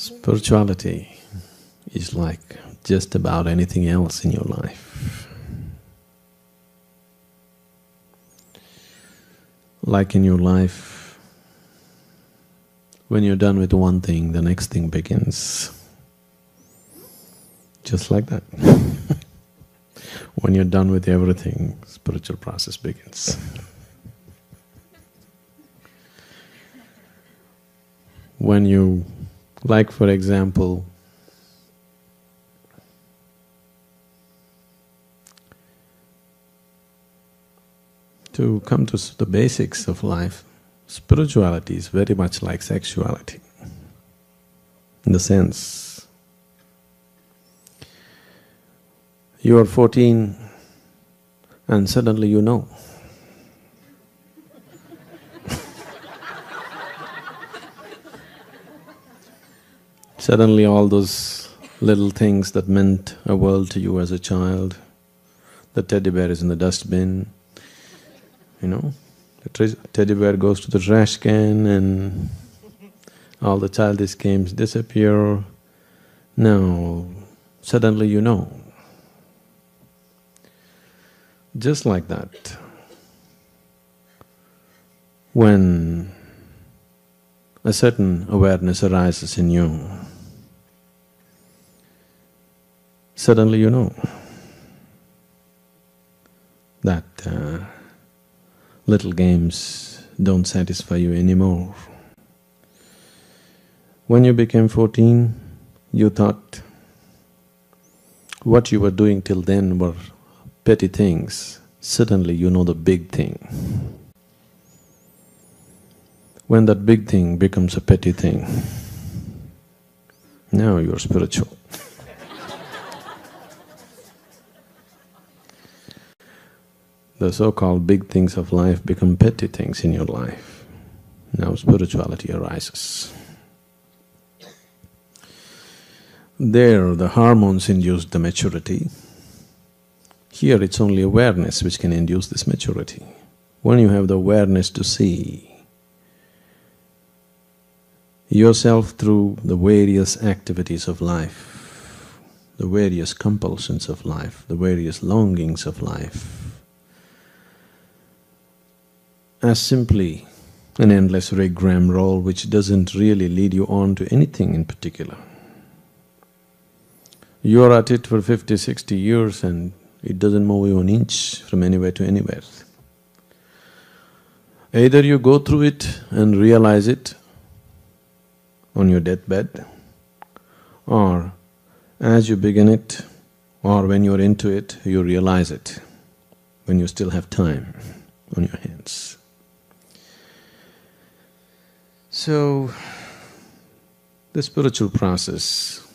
Spirituality is like just about anything else in your life. Like in your life, when you're done with one thing, the next thing begins. Just like that. When you're done with everything, spiritual process begins. When you, like for example, to come to the basics of life, spirituality is very much like sexuality. In the sense, you are 14 and suddenly you know. Suddenly all those little things that meant a world to you as a child, the teddy bear is in the dustbin, you know, the teddy bear goes to the trash can and all the childish games disappear. Now, suddenly you know. Just like that, when a certain awareness arises in you, suddenly you know that little games don't satisfy you anymore. When you became 14, you thought what you were doing till then were petty things. Suddenly you know the big thing. When that big thing becomes a petty thing, now you're spiritual. The so-called big things of life become petty things in your life. Now spirituality arises. There the hormones induced the maturity. Here it's only awareness which can induce this maturity. When you have the awareness to see yourself through the various activities of life, the various compulsions of life, the various longings of life, as simply an endless rigmarole which doesn't really lead you on to anything in particular. You're at it for 50, 60 years and it doesn't move you an inch from anywhere to anywhere. Either you go through it and realize it on your deathbed, or as you begin it, or when you're into it, you realize it, when you still have time on your hands. So, the spiritual process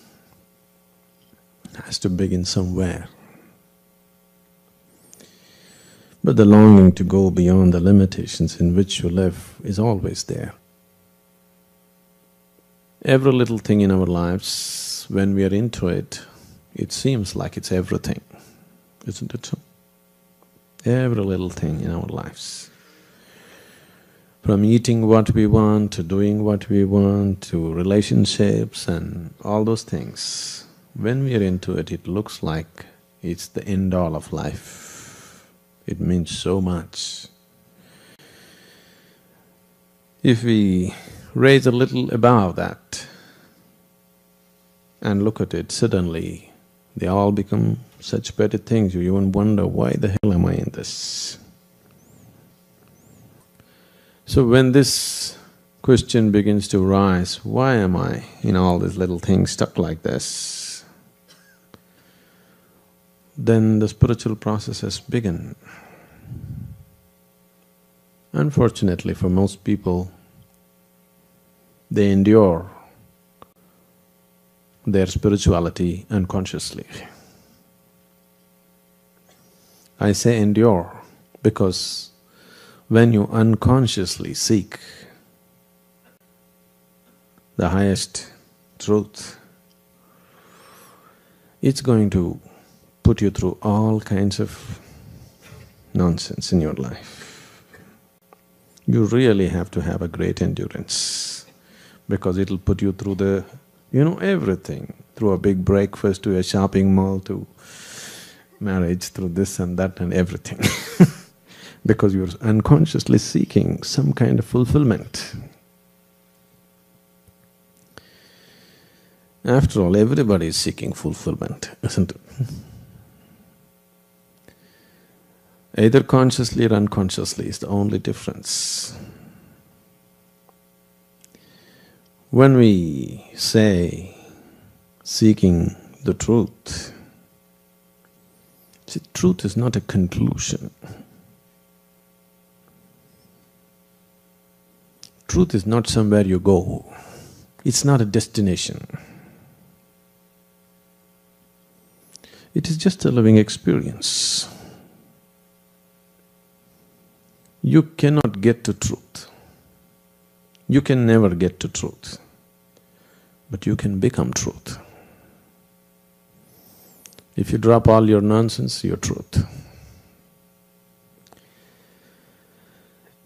has to begin somewhere. But the longing to go beyond the limitations in which you live is always there. Every little thing in our lives, when we are into it, it seems like it's everything, isn't it so? Every little thing in our lives. From eating what we want, to doing what we want, to relationships and all those things. When we are into it, it looks like it's the end-all of life. It means so much. If we raise a little above that and look at it, suddenly they all become such petty things, you even wonder, why the hell am I in this? So when this question begins to rise, why am I in all these little things stuck like this? Then the spiritual process has begun. Unfortunately for most people, they endure their spirituality unconsciously. I say endure because when you unconsciously seek the highest truth, it's going to put you through all kinds of nonsense in your life. You really have to have a great endurance because it'll put you through the You know everything, through a big breakfast to a shopping mall to marriage, through this and that and everything because you're unconsciously seeking some kind of fulfillment. After all, everybody is seeking fulfillment, isn't it? Either consciously or unconsciously is the only difference. When we say seeking the truth, see, truth is not a conclusion. Truth is not somewhere you go. It's not a destination. It is just a living experience. You cannot get to truth. You can never get to truth, but you can become truth. If you drop all your nonsense, you're truth.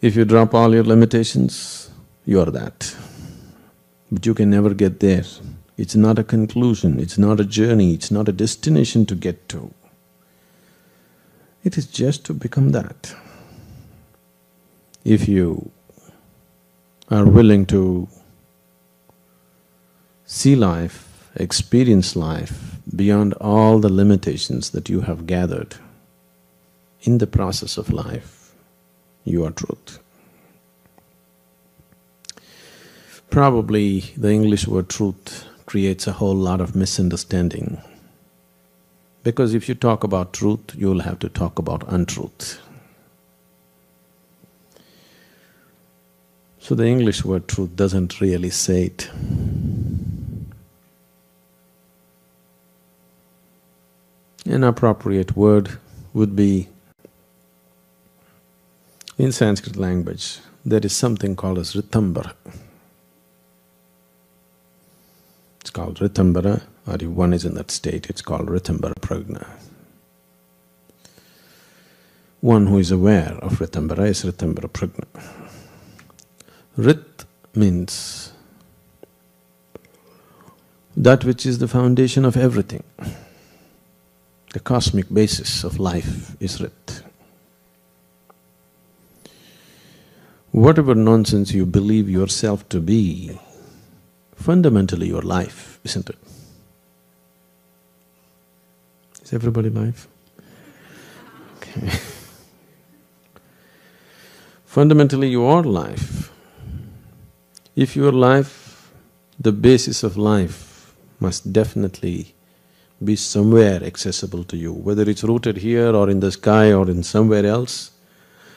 If you drop all your limitations, you are that. But you can never get there. It's not a conclusion, it's not a journey, it's not a destination to get to. It is just to become that. If you are willing to see life, experience life beyond all the limitations that you have gathered in the process of life, you are truth. Probably the English word truth creates a whole lot of misunderstanding, because if you talk about truth, you will have to talk about untruth. So the English word truth doesn't really say it. An appropriate word would be, in Sanskrit language, there is something called as Ritambara. It's called Ritambara, or if one is in that state, it's called Ritambara Prajna. One who is aware of Ritambara is Ritambara Prajna. Rit means that which is the foundation of everything. The cosmic basis of life is Rit. Whatever nonsense you believe yourself to be, fundamentally your life, isn't it? Is everybody life? Okay. Fundamentally you are life. If your life, the basis of life must definitely be somewhere accessible to you, whether it's rooted here or in the sky or in somewhere else,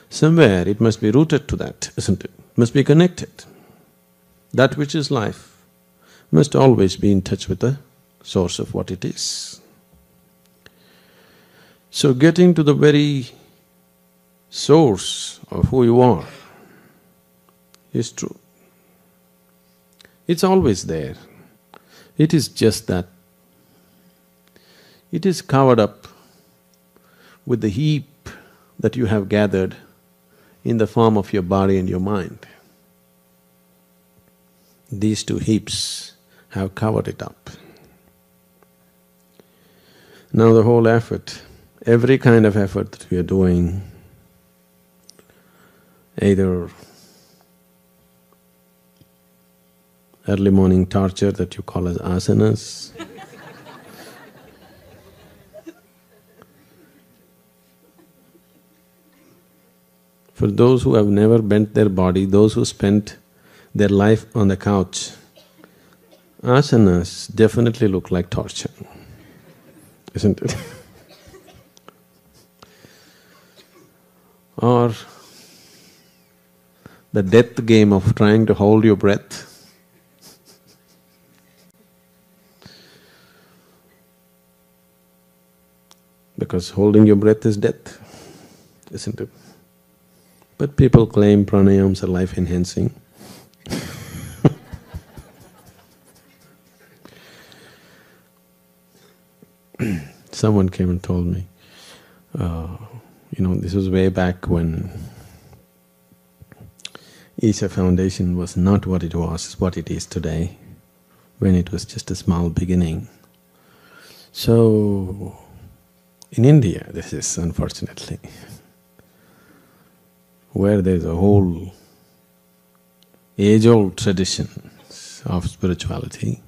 somewhere it must be rooted to that, isn't it? Must be connected. That which is life must always be in touch with the source of what it is. So getting to the very source of who you are is true. It's always there. It is just that it is covered up with the heap that you have gathered in the form of your body and your mind. These two heaps have covered it up. Now the whole effort, every kind of effort that we are doing, either early morning torture that you call as asanas, for those who have never bent their body, those who spent their life on the couch, asanas definitely look like torture, isn't it? Or the death game of trying to hold your breath. Because holding your breath is death, isn't it? But people claim pranayams are life-enhancing. Someone came and told me, this was way back when Isha Foundation was not what it was, what it is today. when it was just a small beginning. So, in India, this is unfortunately where there's a whole age-old tradition of spirituality.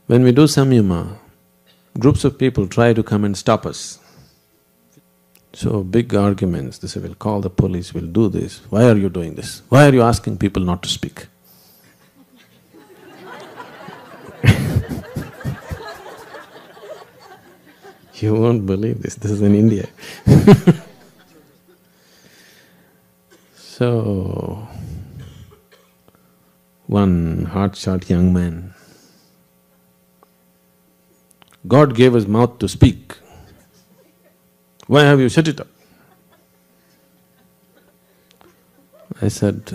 When we do samyama, groups of people try to come and stop us. So big arguments, they say, we'll call the police, we'll do this. Why are you doing this? Why are you asking people not to speak? You won't believe this is in India. So, one hotshot young man, God gave us mouth to speak. Why have you shut it up? I said,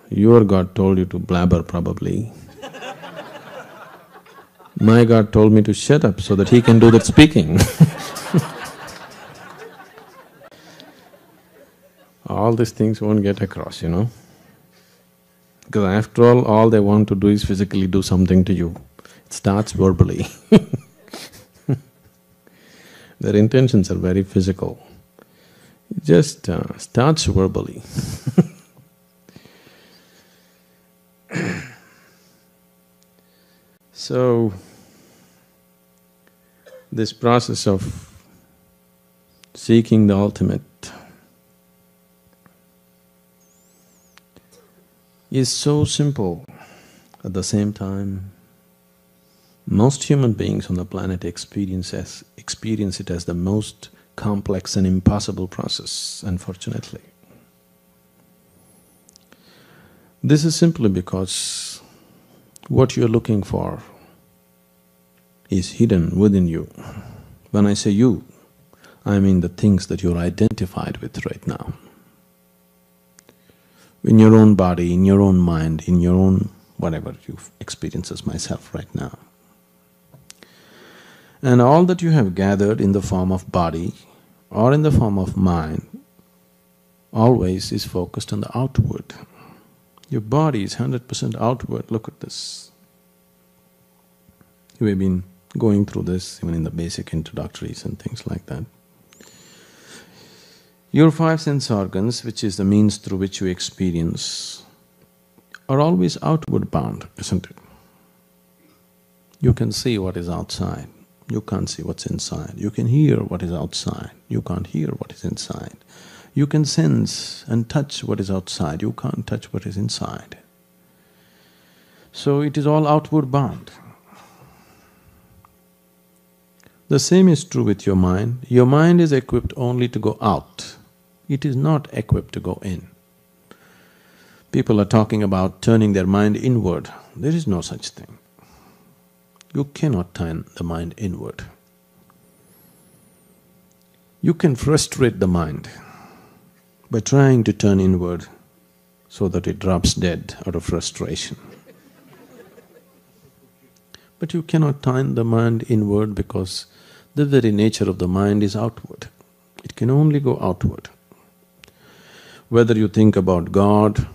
your God told you to blabber probably. My God told me to shut up so that he can do that speaking. All these things won't get across, Because after all they want to do is physically do something to you. It starts verbally. Their intentions are very physical. It just starts verbally. So, this process of seeking the ultimate is so simple. At the same time, most human beings on the planet experience it as the most complex and impossible process, unfortunately. This is simply because what you're looking for is hidden within you. When I say you, I mean the things that you're identified with right now. In your own body, in your own mind, in your own whatever you experience as myself right now. And all that you have gathered in the form of body or in the form of mind always is focused on the outward. Your body is 100% outward, look at this. We've been going through this even in the basic introductories and things like that. Your five sense organs, which is the means through which you experience, are always outward bound, isn't it? You can see what is outside, you can't see what's inside. You can hear what is outside, you can't hear what is inside. You can sense and touch what is outside, you can't touch what is inside. So it is all outward bound. The same is true with your mind. Your mind is equipped only to go out. It is not equipped to go in. People are talking about turning their mind inward. There is no such thing. You cannot turn the mind inward. You can frustrate the mind by trying to turn inward so that it drops dead out of frustration. But you cannot turn the mind inward because the very nature of the mind is outward. It can only go outward. Whether you think about God,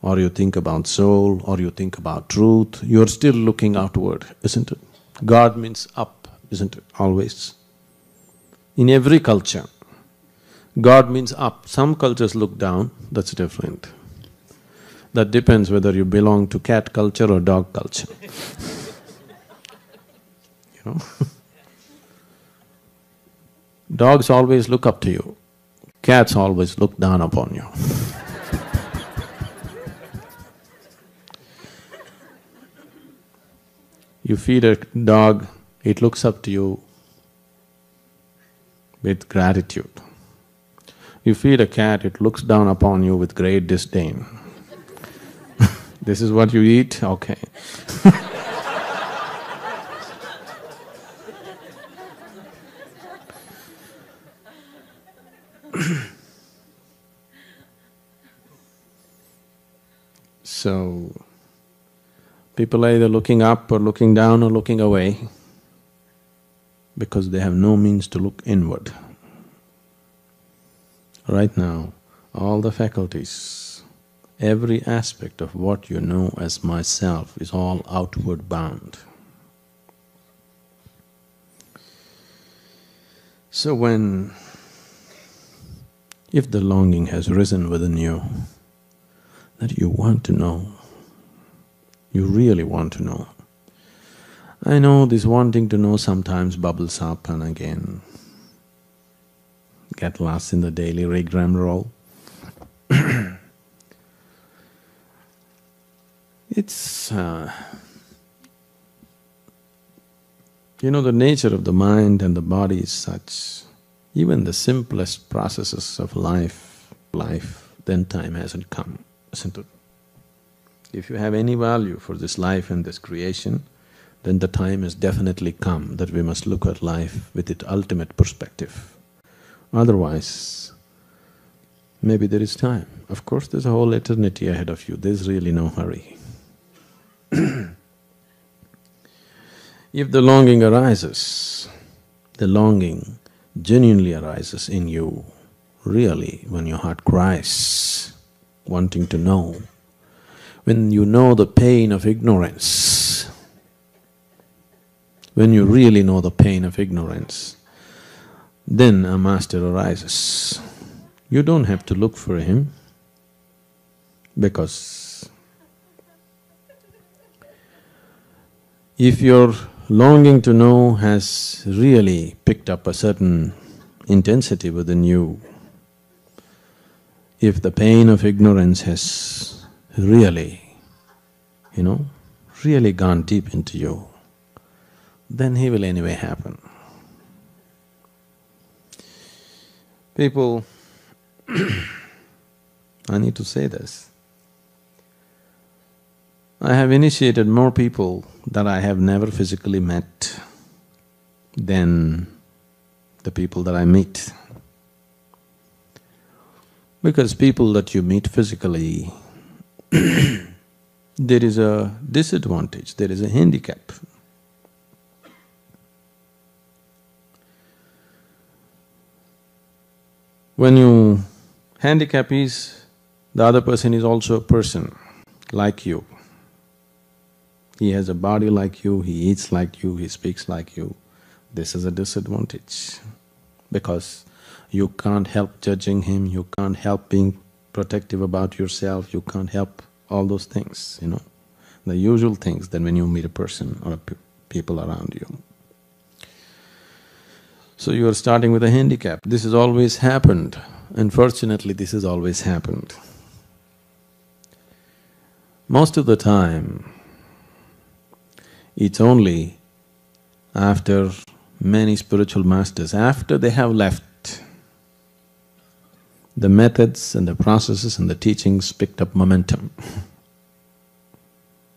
or you think about soul, or you think about truth, you're still looking outward, isn't it? God means up, isn't it, always? In every culture, God means up. Some cultures look down, that's different. That depends whether you belong to cat culture or dog culture. Dogs always look up to you, cats always look down upon you. You feed a dog, it looks up to you with gratitude. You feed a cat, it looks down upon you with great disdain. This is what you eat? Okay. So, people are either looking up or looking down or looking away because they have no means to look inward. Right now, all the faculties Every aspect of what you know as myself is all outward bound. So if the longing has risen within you, that you want to know, you really want to know. I know this wanting to know sometimes bubbles up and again get lost in the daily rigmarole. It's… the nature of the mind and the body is such, even the simplest processes of life, then time hasn't come, isn't it? If you have any value for this life and this creation, then the time has definitely come that we must look at life with its ultimate perspective. Otherwise, maybe there is time. Of course, there's a whole eternity ahead of you, there's really no hurry. If the longing arises, the longing genuinely arises in you, really, when your heart cries, wanting to know, when you know the pain of ignorance, when you really know the pain of ignorance, then a master arises. You don't have to look for him, because if your longing to know has really picked up a certain intensity within you, if the pain of ignorance has really, really gone deep into you, then he will anyway happen. People, I need to say this, I have initiated more people that I have never physically met than the people that I meet. Because people that you meet physically, there is a disadvantage, there is a handicap. When you… handicap is, the other person is also a person like you. He has a body like you, he eats like you, he speaks like you. This is a disadvantage, because you can't help judging him, you can't help being protective about yourself, you can't help all those things, the usual things that when you meet a person or people around you. So you are starting with a handicap. This has always happened. Unfortunately, this has always happened. Most of the time, it's only after many spiritual masters, after they have left, the methods and the processes and the teachings picked up momentum.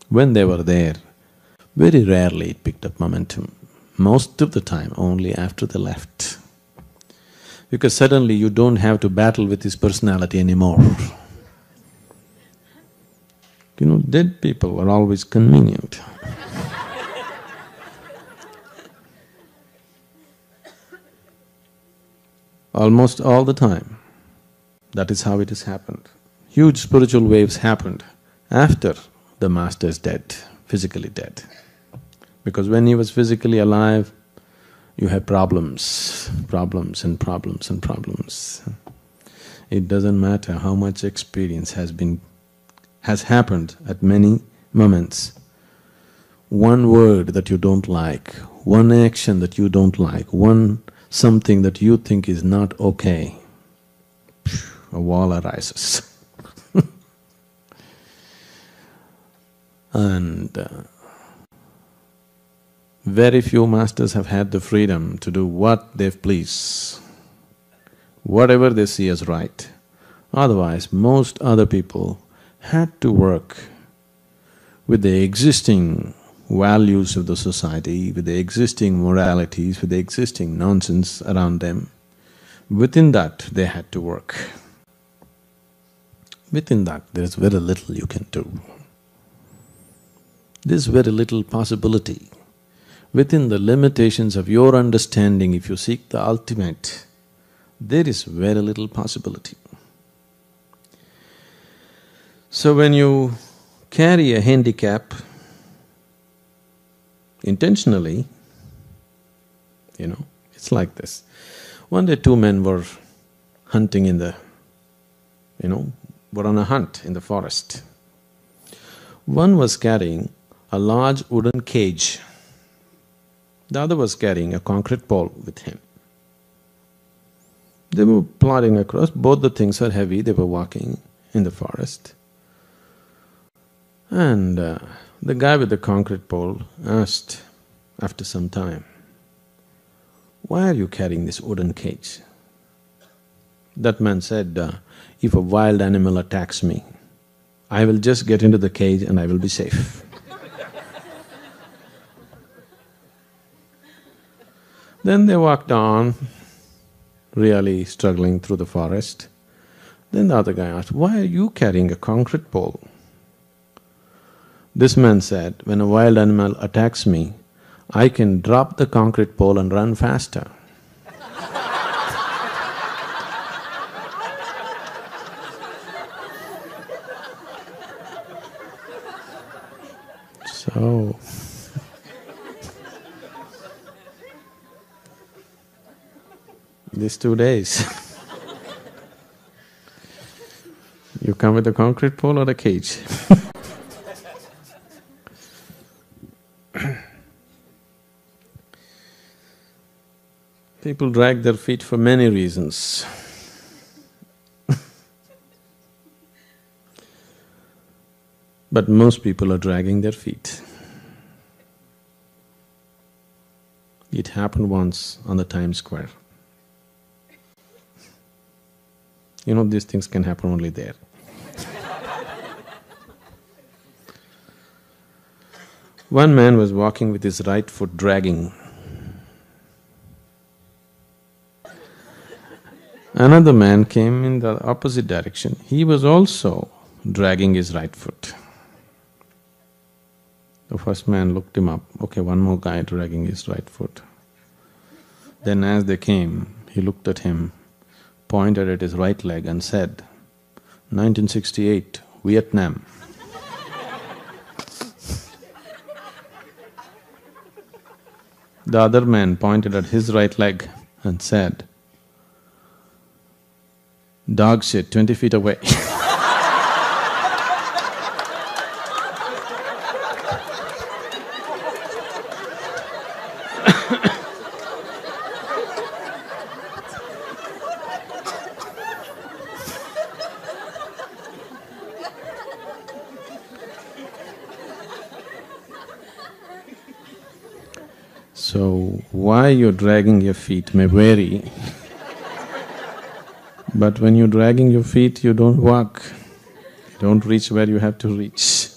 When they were there, very rarely it picked up momentum. Most of the time, only after they left. Because suddenly you don't have to battle with his personality anymore. Dead people are always convenient. Almost all the time, that is how it has happened. Huge spiritual waves happened after the master is dead, physically dead. Because when he was physically alive, you had problems and problems and problems. It doesn't matter how much experience has happened at many moments. One word that you don't like, one action that you don't like, one something that you think is not okay, a wall arises. And very few masters have had the freedom to do what they please, whatever they see as right. Otherwise, most other people had to work with the existing values of the society, with the existing moralities, with the existing nonsense around them. Within that, they had to work. Within that, there is very little you can do. There is very little possibility. Within the limitations of your understanding, if you seek the ultimate, there is very little possibility. So when you carry a handicap intentionally, it's like this. One day two men were hunting in the, were on a hunt in the forest. One was carrying a large wooden cage. The other was carrying a concrete pole with him. They were plodding across, both the things were heavy, they were walking in the forest. And the guy with the concrete pole asked after some time, "Why are you carrying this wooden cage?" That man said, "If a wild animal attacks me, I will just get into the cage and I will be safe." Then they walked on, really struggling through the forest. Then the other guy asked, "Why are you carrying a concrete pole?" This man said, "When a wild animal attacks me, I can drop the concrete pole and run faster." So, these 2 days, you come with a concrete pole or a cage? People drag their feet for many reasons. But most people are dragging their feet. It happened once on the Times Square. These things can happen only there. One man was walking with his right foot dragging. Another man came in the opposite direction. He was also dragging his right foot. The first man looked him up, okay, one more guy dragging his right foot. Then as they came, he looked at him, pointed at his right leg and said, "1968, Vietnam." The other man pointed at his right leg and said, "Dog shit, 20 feet away." So, why you're dragging your feet may vary, but when you're dragging your feet, you don't walk, you don't reach where you have to reach.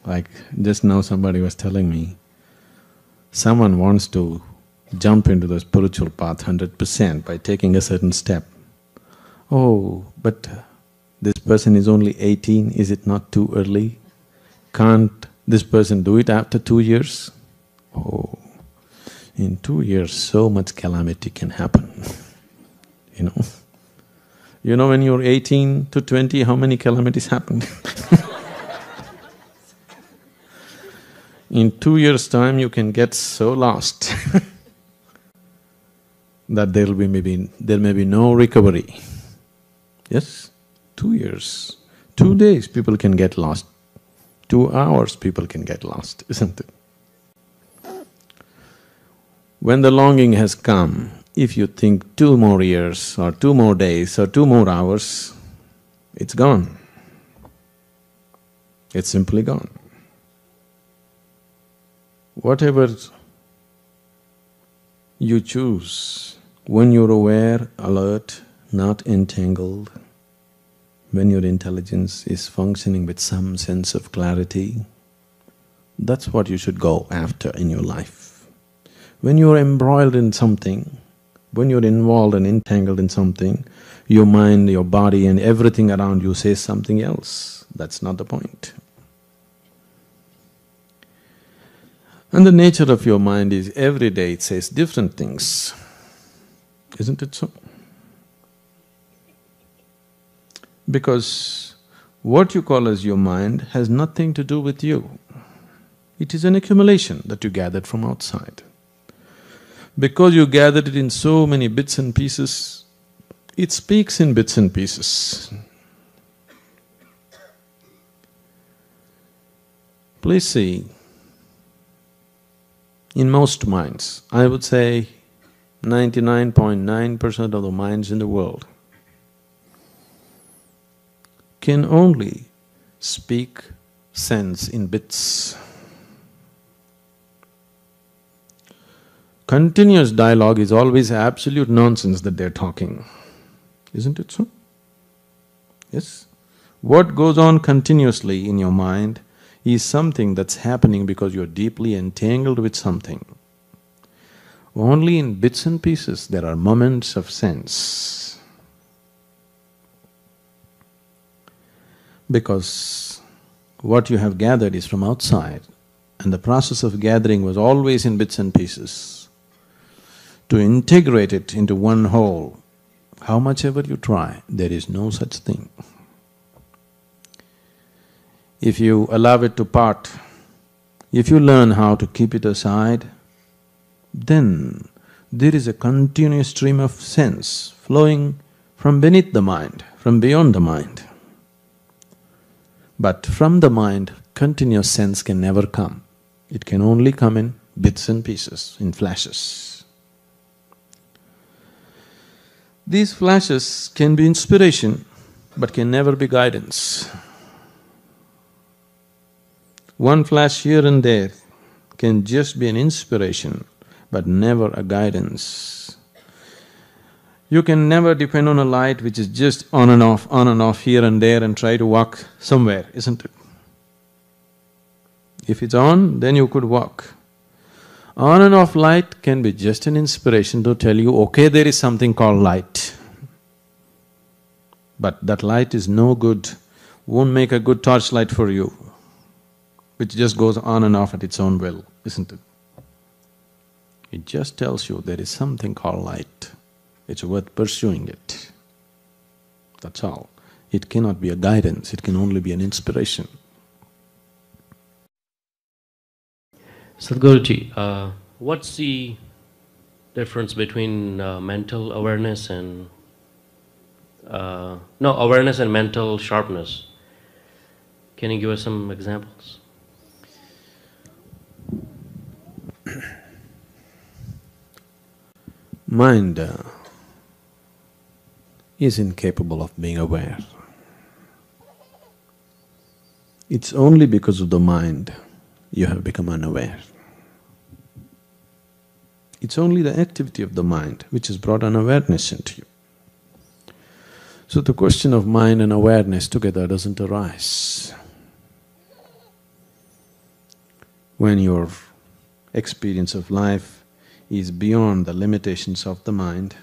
Like just now somebody was telling me, someone wants to jump into the spiritual path 100% by taking a certain step. Oh, but this person is only 18, is it not too early? Can't this person do it after 2 years? Oh, in 2 years so much calamity can happen, when you're 18 to 20, how many calamities happened? In 2 years' time you can get so lost that there may be no recovery. Yes, 2 years, 2 days people can get lost. 2 hours people can get lost, isn't it? When the longing has come, if you think 2 more years or 2 more days or 2 more hours, it's gone. It's simply gone. Whatever you choose, when you're aware, alert, not entangled, when your intelligence is functioning with some sense of clarity, that's what you should go after in your life. When you're embroiled in something, when you're involved and entangled in something, your mind, your body and everything around you says something else. That's not the point. And the nature of your mind is every day it says different things, isn't it so? Because what you call as your mind has nothing to do with you. It is an accumulation that you gathered from outside. Because you gathered it in so many bits and pieces, it speaks in bits and pieces. Please see, in most minds, I would say 99.9% of the minds in the world can only speak sense in bits. Continuous dialogue is always absolute nonsense that they're talking. Isn't it so? Yes? What goes on continuously in your mind is something that's happening because you're deeply entangled with something. Only in bits and pieces there are moments of sense. Because what you have gathered is from outside, and the process of gathering was always in bits and pieces. To integrate it into one whole, how much ever you try, there is no such thing. If you allow it to part, if you learn how to keep it aside, then there is a continuous stream of sense flowing from beneath the mind, from beyond the mind. But from the mind, continuous sense can never come. It can only come in bits and pieces, in flashes. These flashes can be inspiration, but can never be guidance. One flash here and there can just be an inspiration, but never a guidance. You can never depend on a light which is just on and off here and there and try to walk somewhere, isn't it? If it's on, then you could walk. On and off light can be just an inspiration to tell you, okay, there is something called light. But that light is no good, won't make a good torchlight for you, which just goes on and off at its own will, isn't it? It just tells you there is something called light, it's worth pursuing it. That's all. It cannot be a guidance, it can only be an inspiration. Sadhguruji, what's the difference between mental awareness and… awareness and mental sharpness? Can you give us some examples? Mind is incapable of being aware. It's only because of the mind you have become unaware. It's only the activity of the mind which has brought unawareness into you. So the question of mind and awareness together doesn't arise. When your experience of life is beyond the limitations of the mind,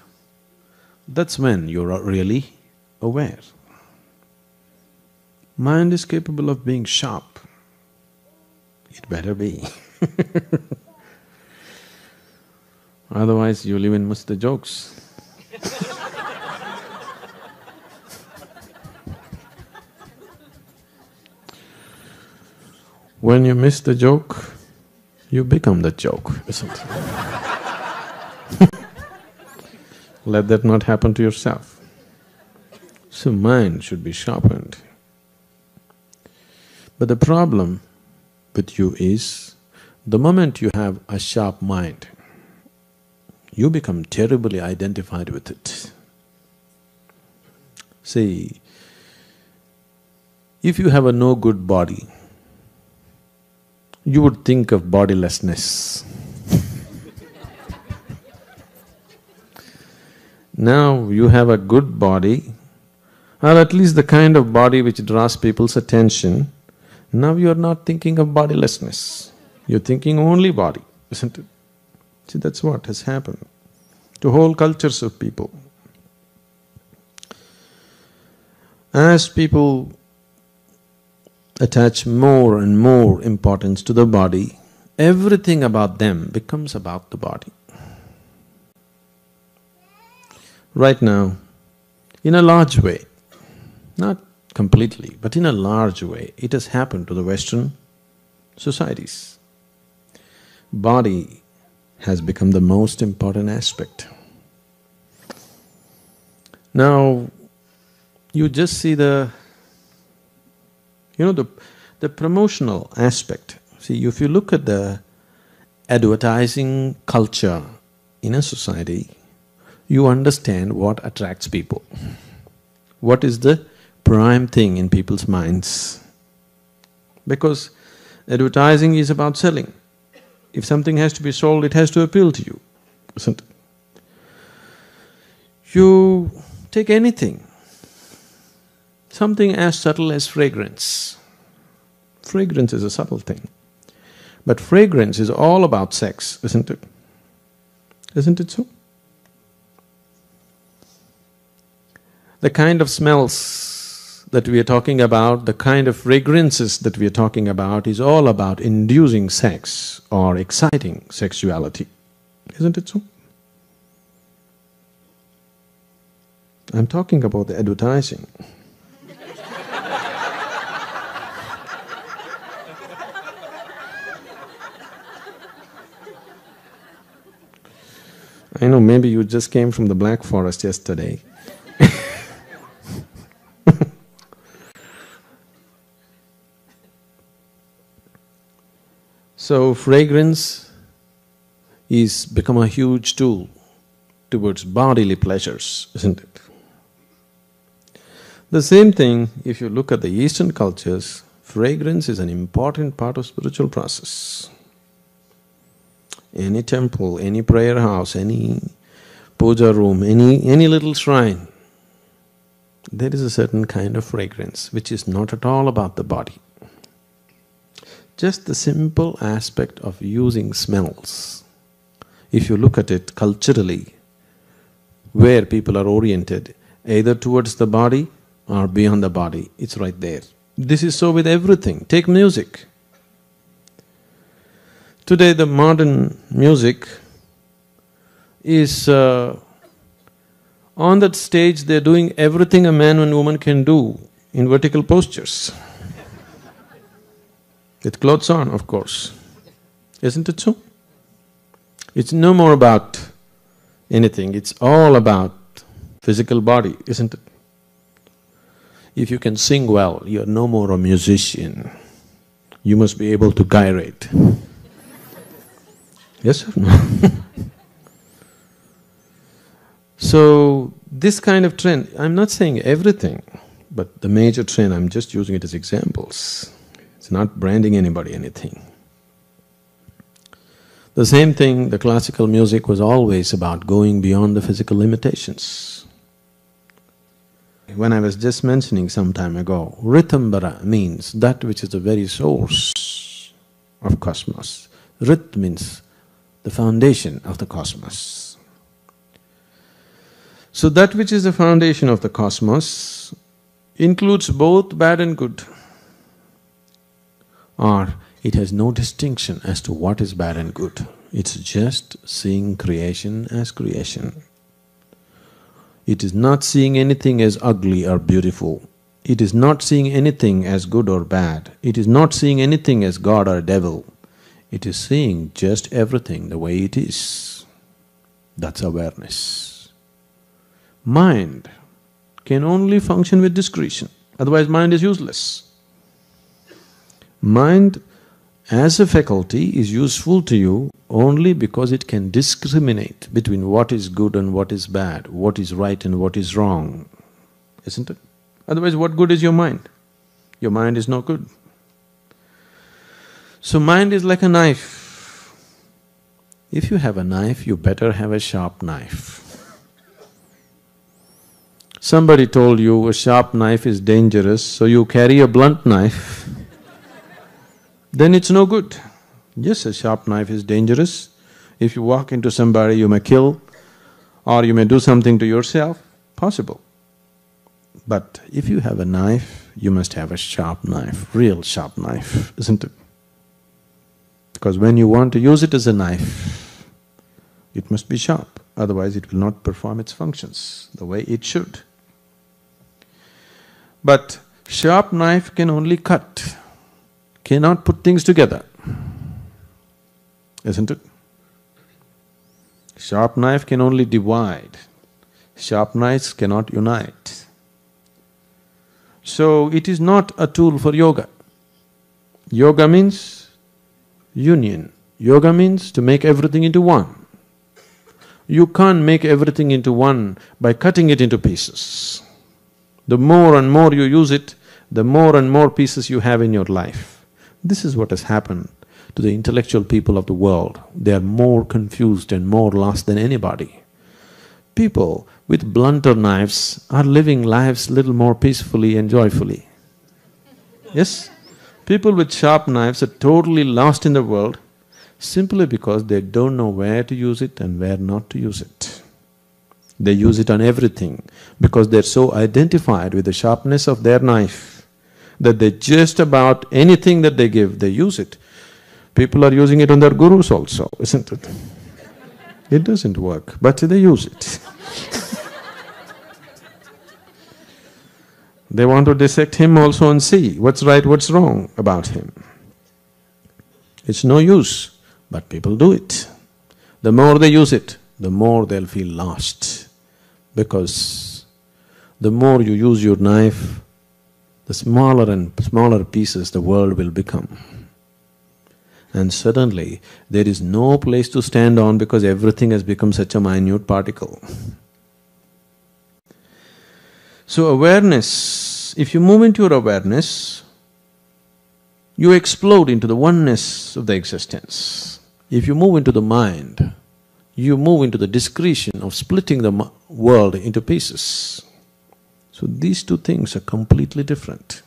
that's when you're really aware. Mind is capable of being sharp. It better be. Otherwise you'll even miss the jokes. When you miss the joke, you become the joke, isn't it? Let that not happen to yourself. So mind should be sharpened. But the problem with you is, the moment you have a sharp mind, you become terribly identified with it. See, if you have a no good body, you would think of bodilessness. Now you have a good body, or at least the kind of body which draws people's attention. Now you are not thinking of bodilessness, you're thinking only body, isn't it? See, that's what has happened to whole cultures of people. As people attach more and more importance to the body, everything about them becomes about the body. Right now, in a large way, Not completely, but in a large way, it has happened to the Western societies. Body has become the most important aspect. Now, you just see the promotional aspect. See, if you look at the advertising culture in a society, you understand what attracts people. What is the prime thing in people's minds? Because advertising is about selling. If something has to be sold, it has to appeal to you, isn't it? You take anything, something as subtle as fragrance. Fragrance is a subtle thing. But fragrance is all about sex, isn't it? Isn't it so? The kind of smells that we are talking about, the kind of fragrances that we are talking about is all about inducing sex or exciting sexuality, isn't it so? I'm talking about the advertising. I know, maybe you just came from the Black Forest yesterday. So fragrance is become a huge tool towards bodily pleasures, isn't it? The same thing, if you look at the Eastern cultures, fragrance is an important part of spiritual process. Any temple, any prayer house, any puja room, any little shrine, there is a certain kind of fragrance which is not at all about the body. Just the simple aspect of using smells, if you look at it culturally, where people are oriented, either towards the body or beyond the body, it's right there. This is so with everything. Take music. Today the modern music is… on that stage they're doing everything a man and woman can do in vertical postures. With clothes on, of course. Isn't it so? It's no more about anything, it's all about physical body, isn't it? If you can sing well, you're no more a musician. You must be able to gyrate. Yes or no? So, this kind of trend, I'm not saying everything, but the major trend, I'm just using it as examples. It's not branding anybody anything. The same thing, the classical music was always about going beyond the physical limitations. When I was just mentioning some time ago, Ritambara means that which is the very source of cosmos. Rit means the foundation of the cosmos. So that which is the foundation of the cosmos includes both bad and good. Or it has no distinction as to what is bad and good. It's just seeing creation as creation. It is not seeing anything as ugly or beautiful. It is not seeing anything as good or bad. It is not seeing anything as God or devil. It is seeing just everything the way it is. That's awareness. Mind can only function with discretion, otherwise mind is useless. Mind as a faculty is useful to you only because it can discriminate between what is good and what is bad, what is right and what is wrong, isn't it? Otherwise, what good is your mind? Your mind is no good. So mind is like a knife. If you have a knife, you better have a sharp knife. Somebody told you a sharp knife is dangerous, so you carry a blunt knife, then it's no good. Yes, a sharp knife is dangerous. If you walk into somebody, you may kill or you may do something to yourself, possible. But if you have a knife, you must have a sharp knife, real sharp knife, isn't it? Because when you want to use it as a knife, it must be sharp, otherwise it will not perform its functions the way it should. But sharp knife can only cut, cannot put things together, isn't it? Sharp knife can only divide, sharp knives cannot unite. So it is not a tool for yoga. Yoga means union. Yoga means to make everything into one. You can't make everything into one by cutting it into pieces. The more and more you use it, the more and more pieces you have in your life. This is what has happened to the intellectual people of the world. They are more confused and more lost than anybody. People with blunter knives are living lives little more peacefully and joyfully. Yes? People with sharp knives are totally lost in the world simply because they don't know where to use it and where not to use it. They use it on everything because they're so identified with the sharpness of their knife that they just about anything that they give, they use it. People are using it on their gurus also, isn't it? It doesn't work, but they use it. They want to dissect him also and see what's right, what's wrong about him. It's no use, but people do it. The more they use it, the more they'll feel lost. Because the more you use your knife, the smaller and smaller pieces the world will become. And suddenly, there is no place to stand on because everything has become such a minute particle. So awareness, if you move into your awareness, you explode into the oneness of the existence. If you move into the mind, you move into the discretion of splitting the world into pieces. So these two things are completely different.